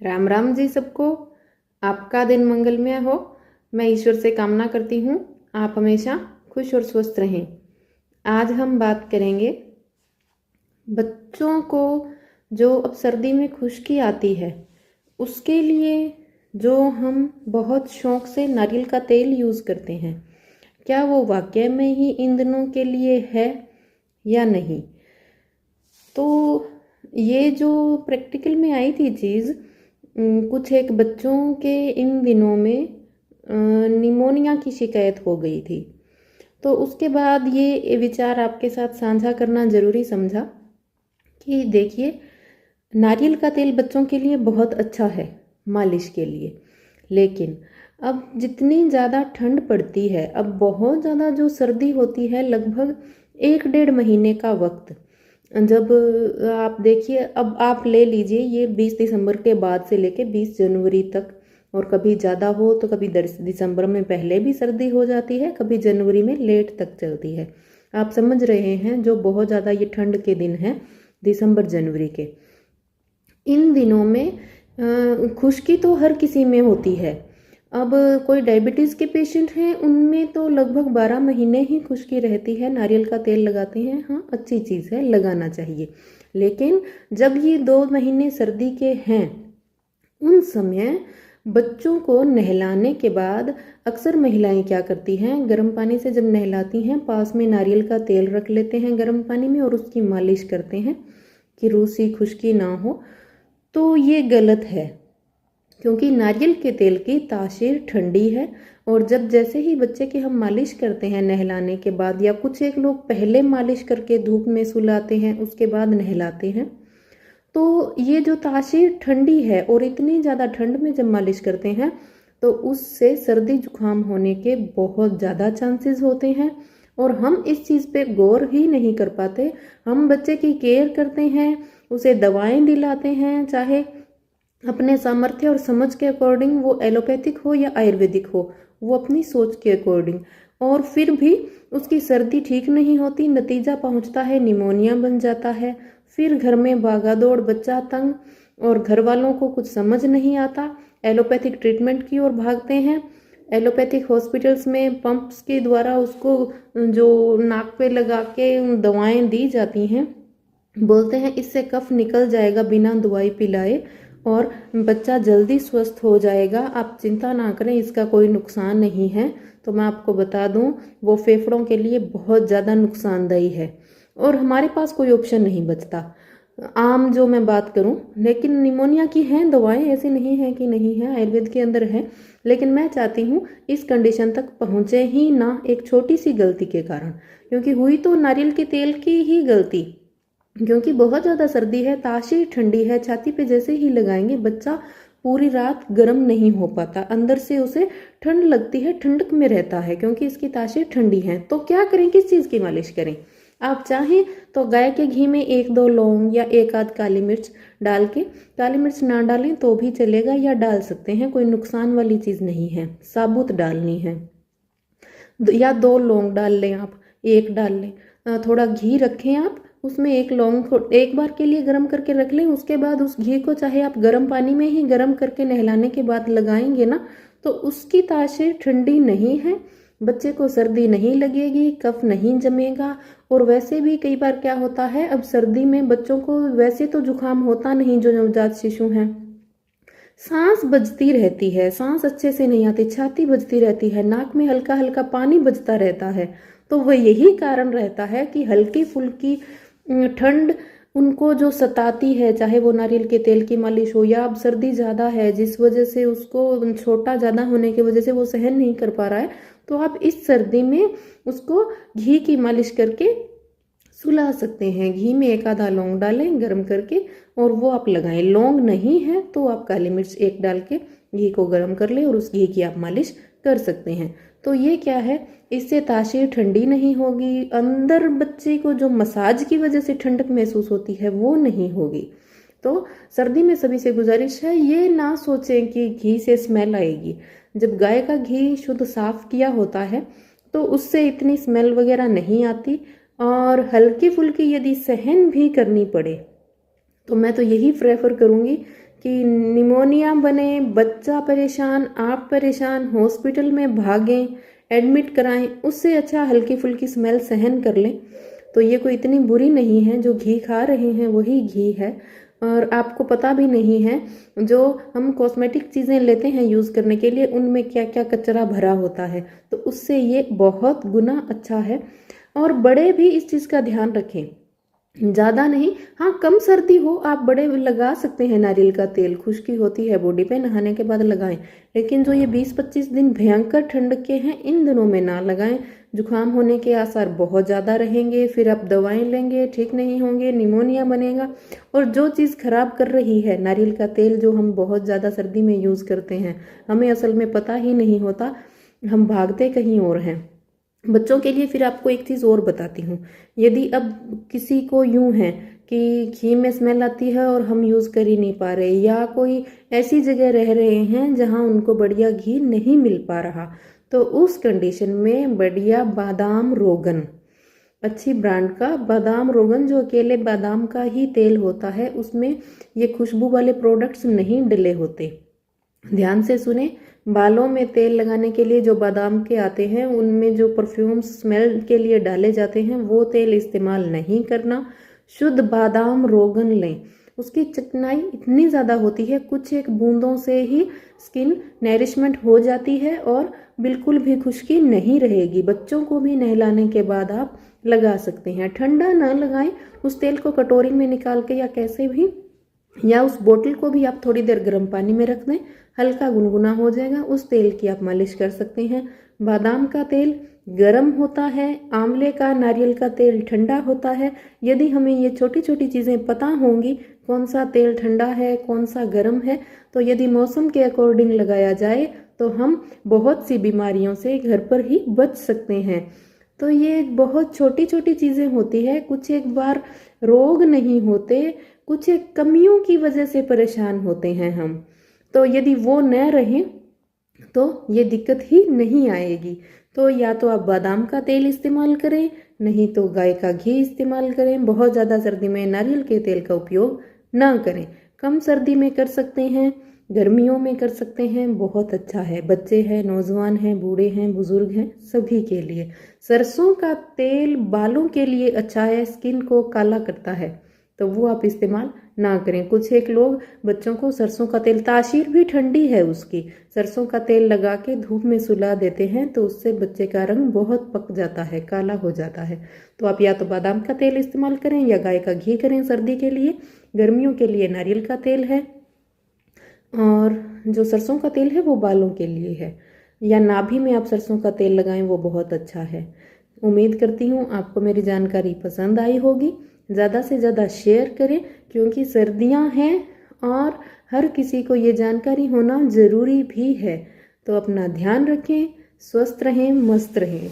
राम राम जी सबको। आपका दिन मंगलमय हो। मैं ईश्वर से कामना करती हूँ आप हमेशा खुश और स्वस्थ रहें। आज हम बात करेंगे बच्चों को जो अब सर्दी में खुश्की आती है उसके लिए जो हम बहुत शौक से नारियल का तेल यूज़ करते हैं, क्या वो वाकई में ही इन दिनों के लिए है या नहीं। तो ये जो प्रैक्टिकल में आई थी चीज़, कुछ एक बच्चों के इन दिनों में निमोनिया की शिकायत हो गई थी। तो उसके बाद ये विचार आपके साथ साझा करना ज़रूरी समझा कि देखिए, नारियल का तेल बच्चों के लिए बहुत अच्छा है मालिश के लिए, लेकिन अब जितनी ज़्यादा ठंड पड़ती है, अब बहुत ज़्यादा जो सर्दी होती है, लगभग 1-1.5 महीने का वक्त, जब आप देखिए, अब आप ले लीजिए ये 20 दिसंबर के बाद से लेके 20 जनवरी तक, और कभी ज़्यादा हो तो कभी दिसंबर में पहले भी सर्दी हो जाती है, कभी जनवरी में लेट तक चलती है। आप समझ रहे हैं, जो बहुत ज़्यादा ये ठंड के दिन हैं दिसंबर जनवरी के, इन दिनों में खुश्की तो हर किसी में होती है। अब कोई डायबिटीज़ के पेशेंट हैं, उनमें तो लगभग 12 महीने ही खुश्की रहती है। नारियल का तेल लगाते हैं, हाँ अच्छी चीज़ है, लगाना चाहिए। लेकिन जब ये 2 महीने सर्दी के हैं, उन समय बच्चों को नहलाने के बाद अक्सर महिलाएं क्या करती हैं, गर्म पानी से जब नहलाती हैं, पास में नारियल का तेल रख लेते हैं गर्म पानी में और उसकी मालिश करते हैं कि रूसी खुश्की ना हो। तो ये गलत है, क्योंकि नारियल के तेल की तासीर ठंडी है, और जब जैसे ही बच्चे की हम मालिश करते हैं नहलाने के बाद, या कुछ एक लोग पहले मालिश करके धूप में सुलाते हैं उसके बाद नहलाते हैं, तो ये जो तासीर ठंडी है, और इतनी ज़्यादा ठंड में जब मालिश करते हैं तो उससे सर्दी जुकाम होने के बहुत ज़्यादा चांसेस होते हैं। और हम इस चीज़ पे गौर ही नहीं कर पाते। हम बच्चे की केयर करते हैं, उसे दवाएं दिलाते हैं, चाहे अपने सामर्थ्य और समझ के अकॉर्डिंग, वो एलोपैथिक हो या आयुर्वेदिक हो, वो अपनी सोच के अकॉर्डिंग, और फिर भी उसकी सर्दी ठीक नहीं होती। नतीजा पहुंचता है निमोनिया बन जाता है। फिर घर में भागा दौड़, बच्चा तंग, और घर वालों को कुछ समझ नहीं आता, एलोपैथिक ट्रीटमेंट की ओर भागते हैं। एलोपैथिक हॉस्पिटल्स में पंप्स के द्वारा उसको जो नाक पे लगा के दवाएं दी जाती हैं, बोलते हैं इससे कफ निकल जाएगा बिना दवाई पिलाए और बच्चा जल्दी स्वस्थ हो जाएगा, आप चिंता ना करें, इसका कोई नुकसान नहीं है। तो मैं आपको बता दूं, वो फेफड़ों के लिए बहुत ज़्यादा नुकसानदायी है, और हमारे पास कोई ऑप्शन नहीं बचता। आम जो मैं बात करूं, लेकिन निमोनिया की हैं दवाएं, ऐसी नहीं है कि नहीं है, आयुर्वेद के अंदर है। लेकिन मैं चाहती हूँ इस कंडीशन तक पहुँचे ही ना, एक छोटी सी गलती के कारण, क्योंकि हुई तो नारियल के तेल की ही गलती, क्योंकि बहुत ज़्यादा सर्दी है, तासीर ठंडी है, छाती पे जैसे ही लगाएंगे बच्चा पूरी रात गर्म नहीं हो पाता, अंदर से उसे ठंड लगती है, ठंडक में रहता है, क्योंकि इसकी तासीर ठंडी है। तो क्या करें, किस चीज़ की मालिश करें? आप चाहें तो गाय के घी में 1-2 लौंग या 1-आध काली मिर्च डाल के, काली मिर्च ना डालें तो भी चलेगा, या डाल सकते हैं, कोई नुकसान वाली चीज़ नहीं है, साबुत डालनी है। या 2 लौंग डाल लें आप, 1 डाल लें, थोड़ा घी रखें आप, उसमें 1 लौंग एक बार के लिए गर्म करके रख लें। उसके बाद उस घी को चाहे आप गर्म पानी में ही गर्म करके नहलाने के बाद लगाएंगे ना, तो उसकी तासीर ठंडी नहीं है, बच्चे को सर्दी नहीं लगेगी, कफ नहीं जमेगा। और वैसे भी कई बार क्या होता है, अब सर्दी में बच्चों को वैसे तो जुकाम होता नहीं, जो नवजात शिशु हैं, सांस बजती रहती है, सांस अच्छे से नहीं आती, छाती बजती रहती है, नाक में हल्का हल्का पानी बजता रहता है। तो वह यही कारण रहता है कि हल्की फुल्की ठंड उनको जो सताती है, चाहे वो नारियल के तेल की मालिश हो, या अब सर्दी ज़्यादा है जिस वजह से उसको, छोटा ज़्यादा होने की वजह से वो सहन नहीं कर पा रहा है, तो आप इस सर्दी में उसको घी की मालिश करके सुला सकते हैं। घी में 1-आधा लौंग डालें गर्म करके, और वो आप लगाएं। लौंग नहीं है तो आप काली मिर्च 1 डाल के घी को गर्म कर लें और उस घी की आप मालिश कर सकते हैं। तो ये क्या है, इससे तासीर ठंडी नहीं होगी, अंदर बच्चे को जो मसाज की वजह से ठंडक महसूस होती है वो नहीं होगी। तो सर्दी में सभी से गुजारिश है, ये ना सोचें कि घी से स्मेल आएगी। जब गाय का घी शुद्ध साफ किया होता है तो उससे इतनी स्मेल वगैरह नहीं आती। और हल्की फुल्की यदि सहन भी करनी पड़े, तो मैं तो यही प्रेफर करूँगी कि निमोनिया बने, बच्चा परेशान, आप परेशान, हॉस्पिटल में भागें, एडमिट कराएं, उससे अच्छा हल्की फुल्की स्मेल सहन कर लें। तो ये कोई इतनी बुरी नहीं है। जो घी खा रहे हैं वही घी है, और आपको पता भी नहीं है जो हम कॉस्मेटिक चीज़ें लेते हैं यूज़ करने के लिए उनमें क्या क्या कचरा भरा होता है। तो उससे ये बहुत गुना अच्छा है। और बड़े भी इस चीज़ का ध्यान रखें, ज़्यादा नहीं, हाँ कम सर्दी हो आप बड़े लगा सकते हैं नारियल का तेल, खुश्की होती है बॉडी पे, नहाने के बाद लगाएं। लेकिन जो ये 20-25 दिन भयंकर ठंड के हैं इन दिनों में ना लगाएं। जुकाम होने के आसार बहुत ज़्यादा रहेंगे, फिर आप दवाएं लेंगे ठीक नहीं होंगे, निमोनिया बनेगा। और जो चीज़ खराब कर रही है नारियल का तेल, जो हम बहुत ज़्यादा सर्दी में यूज़ करते हैं, हमें असल में पता ही नहीं होता, हम भागते कहीं और हैं। बच्चों के लिए फिर आपको एक चीज़ और बताती हूँ। यदि अब किसी को यूं है कि घी में स्मेल आती है और हम यूज़ कर ही नहीं पा रहे, या कोई ऐसी जगह रह रहे हैं जहाँ उनको बढ़िया घी नहीं मिल पा रहा, तो उस कंडीशन में बढ़िया बादाम रोगन, अच्छी ब्रांड का बादाम रोगन, जो अकेले बादाम का ही तेल होता है, उसमें ये खुशबू वाले प्रोडक्ट्स नहीं डले होते। ध्यान से सुने, बालों में तेल लगाने के लिए जो बादाम के आते हैं उनमें जो परफ्यूम स्मेल के लिए डाले जाते हैं वो तेल इस्तेमाल नहीं करना। शुद्ध बादाम रोगन लें, उसकी चिकनाई इतनी ज़्यादा होती है, कुछ एक बूंदों से ही स्किन नरिशमेंट हो जाती है और बिल्कुल भी खुश्की नहीं रहेगी। बच्चों को भी नहलाने के बाद आप लगा सकते हैं। ठंडा ना लगाएं, उस तेल को कटोरी में निकाल के या कैसे भी, या उस बोतल को भी आप थोड़ी देर गर्म पानी में रख दें, हल्का गुनगुना हो जाएगा, उस तेल की आप मालिश कर सकते हैं। बादाम का तेल गर्म होता है, आंवले का, नारियल का तेल ठंडा होता है। यदि हमें ये छोटी छोटी चीज़ें पता होंगी, कौन सा तेल ठंडा है कौन सा गर्म है, तो यदि मौसम के अकॉर्डिंग लगाया जाए तो हम बहुत सी बीमारियों से घर पर ही बच सकते हैं। तो ये बहुत छोटी छोटी चीज़ें होती है, कुछ एक बार रोग नहीं होते, कुछ एक कमियों की वजह से परेशान होते हैं हम। तो यदि वो न रहें तो ये दिक्कत ही नहीं आएगी। तो या तो आप बादाम का तेल इस्तेमाल करें, नहीं तो गाय का घी इस्तेमाल करें। बहुत ज़्यादा सर्दी में नारियल के तेल का उपयोग ना करें। कम सर्दी में कर सकते हैं, गर्मियों में कर सकते हैं, बहुत अच्छा है। बच्चे हैं, नौजवान हैं, बूढ़े हैं, बुजुर्ग हैं, सभी के लिए। सरसों का तेल बालों के लिए अच्छा है, स्किन को काला करता है, तो वो आप इस्तेमाल ना करें। कुछ एक लोग बच्चों को सरसों का तेल, तासीर भी ठंडी है उसकी, सरसों का तेल लगा के धूप में सुला देते हैं, तो उससे बच्चे का रंग बहुत पक जाता है, काला हो जाता है। तो आप या तो बादाम का तेल इस्तेमाल करें या गाय का घी करें सर्दी के लिए। गर्मियों के लिए नारियल का तेल है, और जो सरसों का तेल है वो बालों के लिए है, या नाभि में आप सरसों का तेल लगाएं, वो बहुत अच्छा है। उम्मीद करती हूँ आपको मेरी जानकारी पसंद आई होगी। ज़्यादा से ज़्यादा शेयर करें, क्योंकि सर्दियाँ हैं और हर किसी को ये जानकारी होना ज़रूरी भी है। तो अपना ध्यान रखें, स्वस्थ रहें, मस्त रहें।